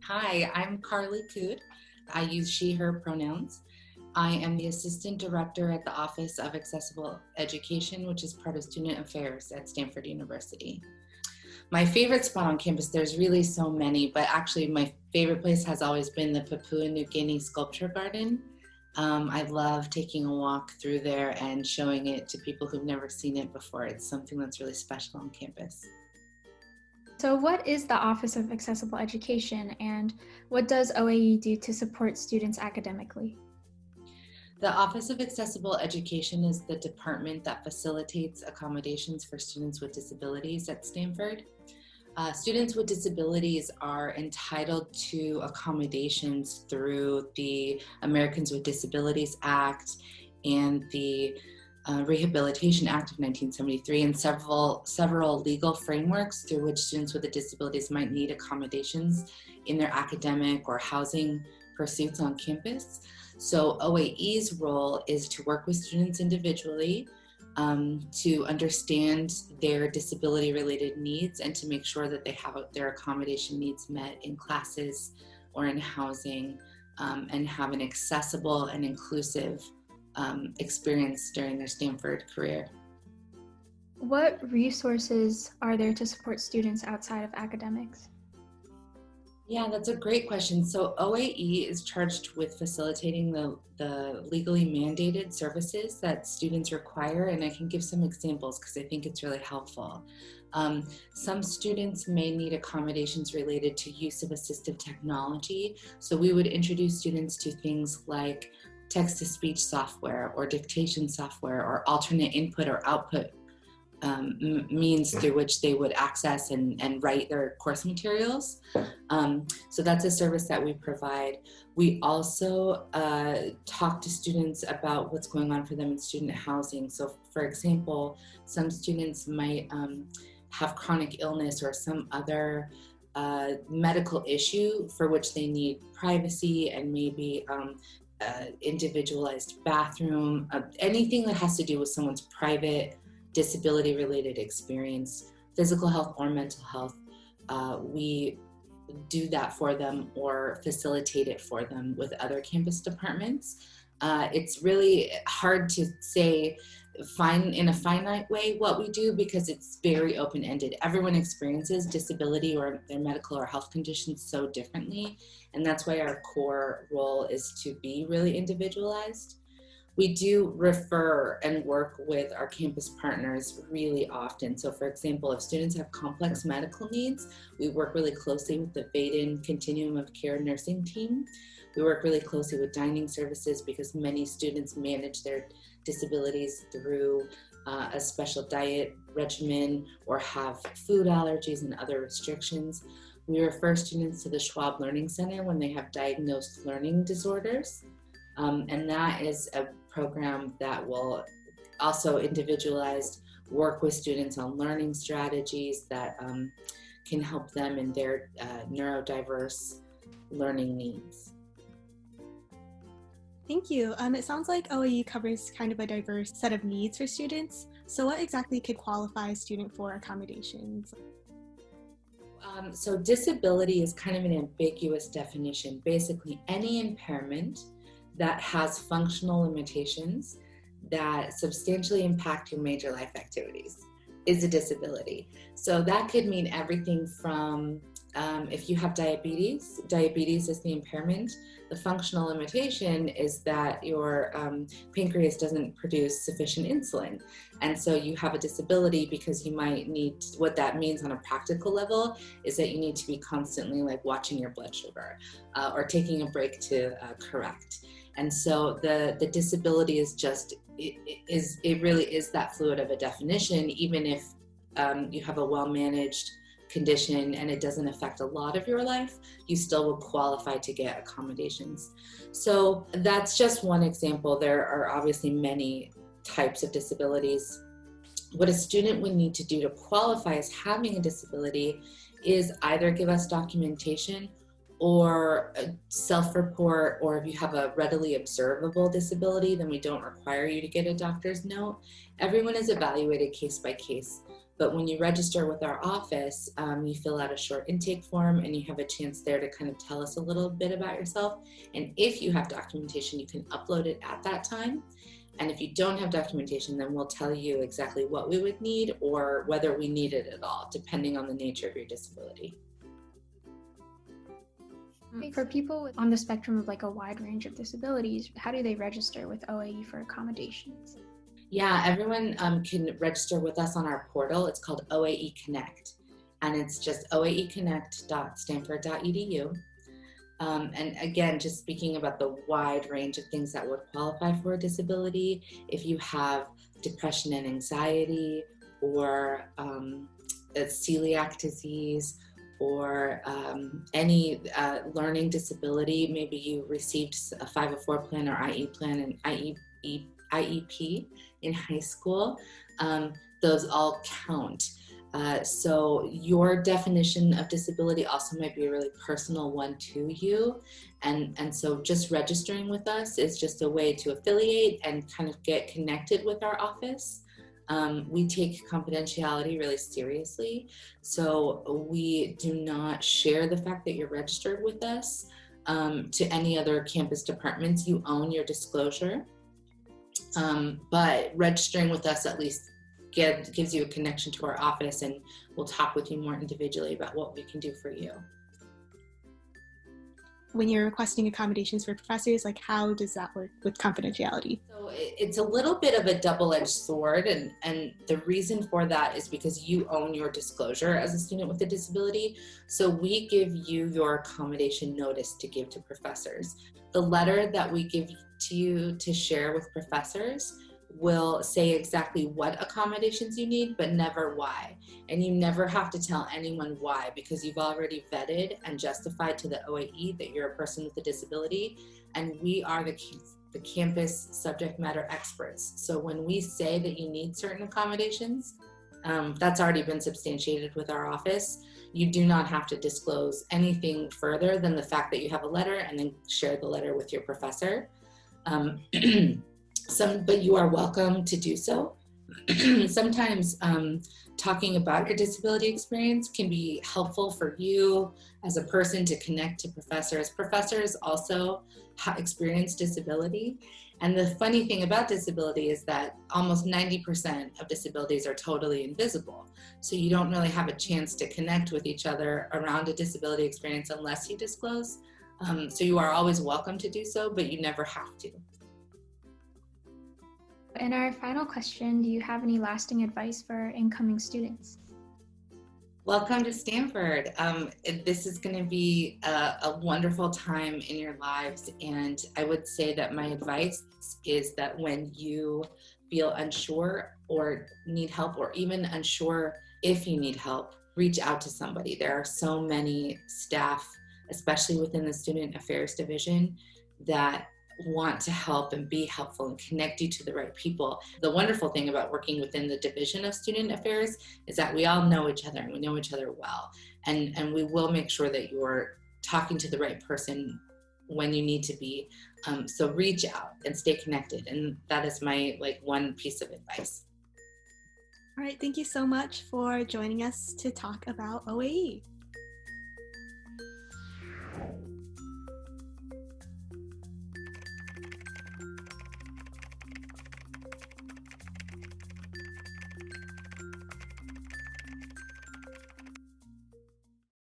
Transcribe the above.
Hi, I'm Carly Cood. I use she, her pronouns. I am the Assistant Director at the Office of Accessible Education, which is part of Student Affairs at Stanford University. My favorite spot on campus, there's really so many, but actually my favorite place has always been the Papua New Guinea Sculpture Garden. I love taking a walk through there and showing it to people who've never seen it before. It's something that's really special on campus. So what is the Office of Accessible Education, and what does OAE do to support students academically? The Office of Accessible Education is the department that facilitates accommodations for students with disabilities at Stanford. Students with disabilities are entitled to accommodations through the Americans with Disabilities Act and the Rehabilitation Act of 1973 and several legal frameworks through which students with disabilities might need accommodations in their academic or housing pursuits on campus. So OAE's role is to work with students individually to understand their disability-related needs and to make sure that they have their accommodation needs met in classes or in housing and have an accessible and inclusive experience during their Stanford career. What resources are there to support students outside of academics? Yeah, that's a great question. So OAE is charged with facilitating the legally mandated services that students require, and I can give some examples because I think it's really helpful. Some students may need accommodations related to use of assistive technology, so we would introduce students to things like text-to-speech software or dictation software or alternate input or output means through which they would access and write their course materials. So that's a service that we provide. We also talk to students about what's going on for them in student housing. So for example, some students might have chronic illness or some other medical issue for which they need privacy and maybe individualized bathroom, anything that has to do with someone's private disability-related experience, physical health or mental health. We do that for them or facilitate it for them with other campus departments. It's really hard to say in a finite way what we do because it's very open-ended. Everyone experiences disability or their medical or health conditions so differently, and that's why our core role is to be really individualized. We do refer and work with our campus partners really often. So for example, if students have complex medical needs, we work really closely with the Vaden Continuum of Care nursing team. We work really closely with dining services because many students manage their disabilities through a special diet regimen or have food allergies and other restrictions. We refer students to the Schwab Learning Center when they have diagnosed learning disorders. And that is a program that will also individualized work with students on learning strategies that can help them in their neurodiverse learning needs. Thank you. It sounds like OAE covers kind of a diverse set of needs for students. So what exactly could qualify a student for accommodations? So disability is kind of an ambiguous definition. Basically, any impairment that has functional limitations that substantially impact your major life activities is a disability. So that could mean everything from if you have diabetes is the impairment. The functional limitation is that your pancreas doesn't produce sufficient insulin. And so you have a disability because you might need, what that means on a practical level is that you need to be constantly like watching your blood sugar or taking a break to correct. And so the disability is just, it really is that fluid of a definition, even if you have a well-managed condition and it doesn't affect a lot of your life, you still will qualify to get accommodations. So that's just one example. There are obviously many types of disabilities. What a student would need to do to qualify as having a disability is either give us documentation or a self-report, or if you have a readily observable disability, then we don't require you to get a doctor's note. Everyone is evaluated case by case But when you register with our office, you fill out a short intake form and you have a chance there to kind of tell us a little bit about yourself. And if you have documentation, you can upload it at that time. And if you don't have documentation, then we'll tell you exactly what we would need or whether we need it at all, depending on the nature of your disability. For people on the spectrum of like a wide range of disabilities, how do they register with OAE for accommodations? Yeah, everyone can register with us on our portal. It's called OAE Connect, and it's just oaeconnect.stanford.edu. And again, just speaking about the wide range of things that would qualify for a disability, if you have depression and anxiety, or celiac disease, or any learning disability, maybe you received a 504 plan or IE plan and IEP in high school, those all count. So your definition of disability also might be a really personal one to you. And so just registering with us is just a way to affiliate and kind of get connected with our office. We take confidentiality really seriously. So we do not share the fact that you're registered with us to any other campus departments. You own your disclosure. But registering with us at least gives you a connection to our office, and we'll talk with you more individually about what we can do for you. When you're requesting accommodations for professors, like how does that work with confidentiality? So it's a little bit of a double-edged sword, and the reason for that is because you own your disclosure as a student with a disability. So we give you your accommodation notice to give to professors. The letter that we give to you to share with professors will say exactly what accommodations you need, but never why. And you never have to tell anyone why, because you've already vetted and justified to the OAE that you're a person with a disability, and we are the campus subject matter experts. So when we say that you need certain accommodations, that's already been substantiated with our office. You do not have to disclose anything further than the fact that you have a letter, and then share the letter with your professor. But you are welcome to do so. Sometimes talking about your disability experience can be helpful for you as a person to connect to professors. Professors also experience disability. And the funny thing about disability is that almost 90% of disabilities are totally invisible. So you don't really have a chance to connect with each other around a disability experience unless you disclose. So you are always welcome to do so, but you never have to. And our final question, do you have any lasting advice for incoming students? Welcome to Stanford. This is going to be a wonderful time in your lives. And I would say that my advice is that when you feel unsure or need help, or even unsure if you need help, reach out to somebody. There are so many staff, especially within the Student Affairs Division, that want to help and be helpful and connect you to the right people. The wonderful thing about working within the Division of Student Affairs is that we all know each other, and we know each other well. And we will make sure that you're talking to the right person when you need to be. So reach out and stay connected. And that is my one piece of advice. All right, thank you so much for joining us to talk about OAE.